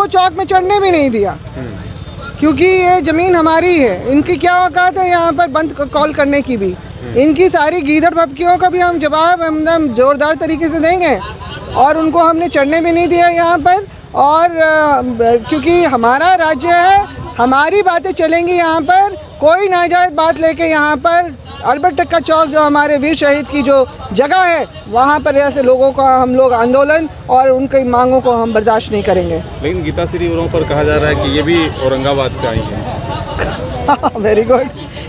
चौक में चढ़ने भी नहीं दिया, क्योंकि ये ज़मीन हमारी है। इनकी क्या औकात है यहाँ पर बंद कॉल करने की भी। इनकी सारी गीदड़ भपकियों का भी हम जवाब हम जोरदार तरीके से देंगे, और उनको हमने चढ़ने भी नहीं दिया यहाँ पर। और क्योंकि हमारा राज्य है, हमारी बातें चलेंगी यहाँ पर। कोई नाजायज़ बात लेके यहाँ पर अल्बर्ट टक्का चौक जो हमारे वीर शहीद की जो जगह है, वहाँ पर ऐसे लोगों का हम लोग आंदोलन और उनकी मांगों को हम बर्दाश्त नहीं करेंगे। लेकिन गीताश्री उरांव पर कहा जा रहा है कि ये भी औरंगाबाद से आई हैं। Very good.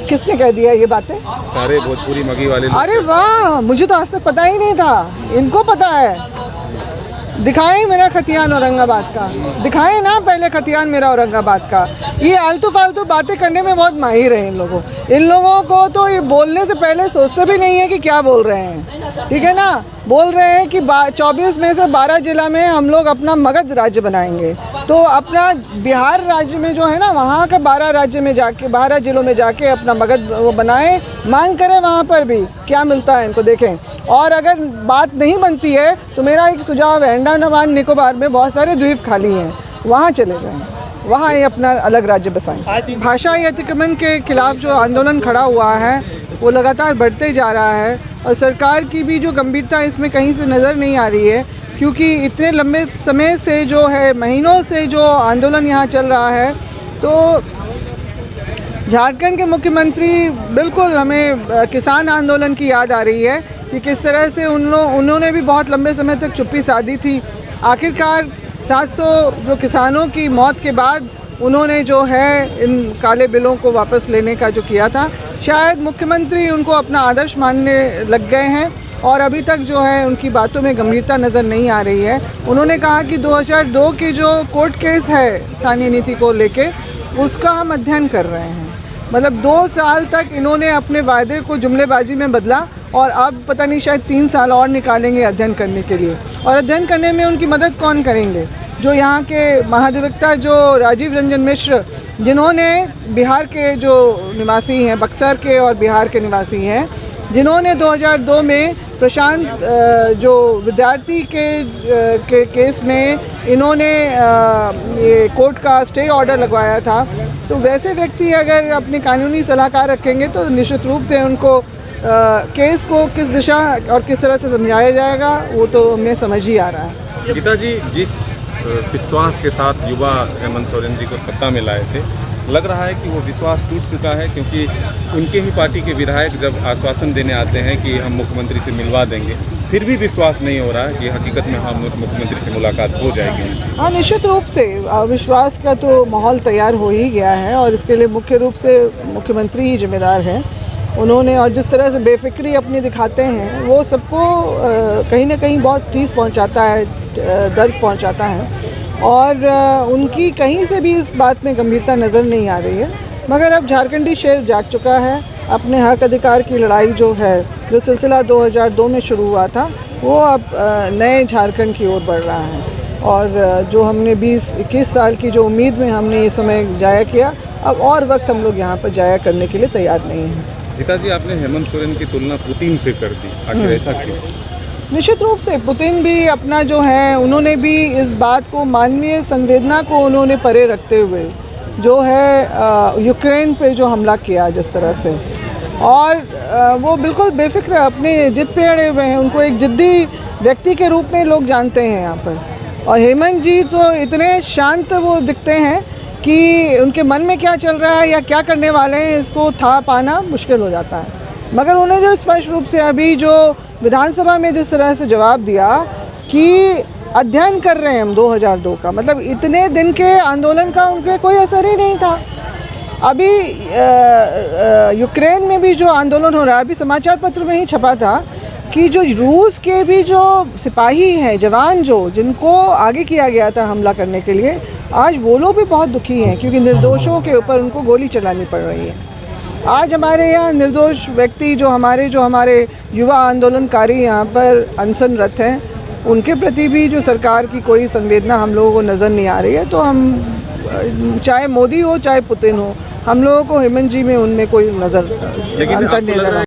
किसने कह दिया ये बातें? सारे भोजपुरी मगी वाले। अरे वाह, मुझे तो आज तक पता ही नहीं था। इनको पता है। दिखाएं मेरा खतियान औरंगाबाद का, दिखाएं ना पहले खतियान मेरा औरंगाबाद का। ये आलतू फालतू बातें करने में बहुत माहिर हैं इन लोगों को तो ये बोलने से पहले सोचते भी नहीं है कि क्या बोल रहे हैं, ठीक है ना। बोल रहे हैं कि 24 में से 12 जिला में हम लोग अपना मगध राज्य बनाएंगे। तो अपना बिहार राज्य में जो है ना, वहाँ का 12 जिलों में जाके अपना मगध वो बनाएं, मांग करें वहाँ पर भी क्या मिलता है इनको देखें। और अगर बात नहीं बनती है तो मेरा एक सुझाव है, अंडमान निकोबार में बहुत सारे द्वीप खाली हैं, वहाँ चले जाएं, वहाँ ये अपना अलग राज्य बसाएं। भाषाई अतिक्रमण के खिलाफ जो आंदोलन खड़ा हुआ है वो लगातार बढ़ते जा रहा है, और सरकार की भी जो गंभीरता इसमें कहीं से नज़र नहीं आ रही है, क्योंकि इतने लंबे समय से जो है, महीनों से जो आंदोलन यहाँ चल रहा है। तो झारखंड के मुख्यमंत्री बिल्कुल हमें किसान आंदोलन की याद आ रही है कि किस तरह से उन्होंने भी बहुत लंबे समय तक चुप्पी साधी थी। आखिरकार 700 जो किसानों की मौत के बाद उन्होंने जो है इन काले बिलों को वापस लेने का जो किया था, शायद मुख्यमंत्री उनको अपना आदर्श मानने लग गए हैं, और अभी तक जो है उनकी बातों में गंभीरता नज़र नहीं आ रही है। उन्होंने कहा कि 2002 के जो कोर्ट केस है स्थानीय नीति को लेके, उसका हम अध्ययन कर रहे हैं। मतलब 2 साल तक इन्होंने अपने वायदे को जुमलेबाजी में बदला, और अब पता नहीं शायद 3 साल और निकालेंगे अध्ययन करने के लिए। और अध्ययन करने में उनकी मदद कौन करेंगे? जो यहाँ के महाधिवक्ता जो राजीव रंजन मिश्र, जिन्होंने बिहार के जो निवासी हैं, बक्सर के और बिहार के निवासी हैं, जिन्होंने 2002 में प्रशांत जो विद्यार्थी के केस में इन्होंने ये कोर्ट का स्टे ऑर्डर लगवाया था। तो वैसे व्यक्ति अगर अपनी कानूनी सलाहकार रखेंगे तो निश्चित रूप से उनको केस को किस दिशा और किस तरह से समझाया जाएगा वो तो हमें समझ ही आ रहा है। गीता जी, जिस विश्वास के साथ युवा हेमंत सोरेन जी को सत्ता में लाए थे, लग रहा है कि वो विश्वास टूट चुका है, क्योंकि उनके ही पार्टी के विधायक जब आश्वासन देने आते हैं कि हम मुख्यमंत्री से मिलवा देंगे, फिर भी विश्वास नहीं हो रहा है कि हकीकत में हम मुख्यमंत्री से मुलाकात हो जाएगी। हाँ, निश्चित रूप से विश्वास का तो माहौल तैयार हो ही गया है, और इसके लिए मुख्य रूप से मुख्यमंत्री ही जिम्मेदार हैं। उन्होंने और जिस तरह से बेफिक्री अपनी दिखाते हैं वो सबको कहीं ना कहीं बहुत ठेस पहुंचाता है, दर्द पहुंचाता है, और उनकी कहीं से भी इस बात में गंभीरता नज़र नहीं आ रही है। मगर अब झारखंडी शेर जाग चुका है। अपने हक अधिकार की लड़ाई जो है, जो सिलसिला 2002 में शुरू हुआ था, वो अब नए झारखंड की ओर बढ़ रहा है। और जो हमने 20-21 साल की जो उम्मीद में हमने ये समय जाया किया, अब और वक्त हम लोग यहाँ पर जाया करने के लिए तैयार नहीं हैं। गीता जी, आपने हेमंत सोरेन की तुलना पुतिन से कर दी, आखिर ऐसा क्यों? निश्चित रूप से पुतिन भी अपना जो है, उन्होंने भी इस बात को, मानवीय संवेदना को उन्होंने परे रखते हुए जो है यूक्रेन पे जो हमला किया जिस तरह से, और वो बिल्कुल बेफिक्र अपने जिद पे अड़े हुए हैं। उनको एक जिद्दी व्यक्ति के रूप में लोग जानते हैं यहाँ पर। और हेमंत जी तो इतने शांत वो दिखते हैं कि उनके मन में क्या चल रहा है या क्या करने वाले हैं इसको था पाना मुश्किल हो जाता है। मगर उन्हें जो स्पष्ट रूप से अभी जो विधानसभा में जिस तरह से जवाब दिया कि अध्ययन कर रहे हैं हम 2002 का, मतलब इतने दिन के आंदोलन का उन पर कोई असर ही नहीं था। अभी यूक्रेन में भी जो आंदोलन हो रहा है, अभी समाचार पत्र में ही छपा था कि जो रूस के भी जो सिपाही हैं, जवान जो जिनको आगे किया गया था हमला करने के लिए, आज वो लोग भी बहुत दुखी हैं, क्योंकि निर्दोषों के ऊपर उनको गोली चलानी पड़ रही है। आज हमारे यहाँ निर्दोष व्यक्ति जो हमारे युवा आंदोलनकारी यहाँ पर अनशनरत हैं, उनके प्रति भी जो सरकार की कोई संवेदना हम लोगों को नज़र नहीं आ रही है। तो हम चाहे मोदी हो चाहे पुतिन हो, हम लोगों को हेमंत जी में उनमें कोई अंतर नहीं नजर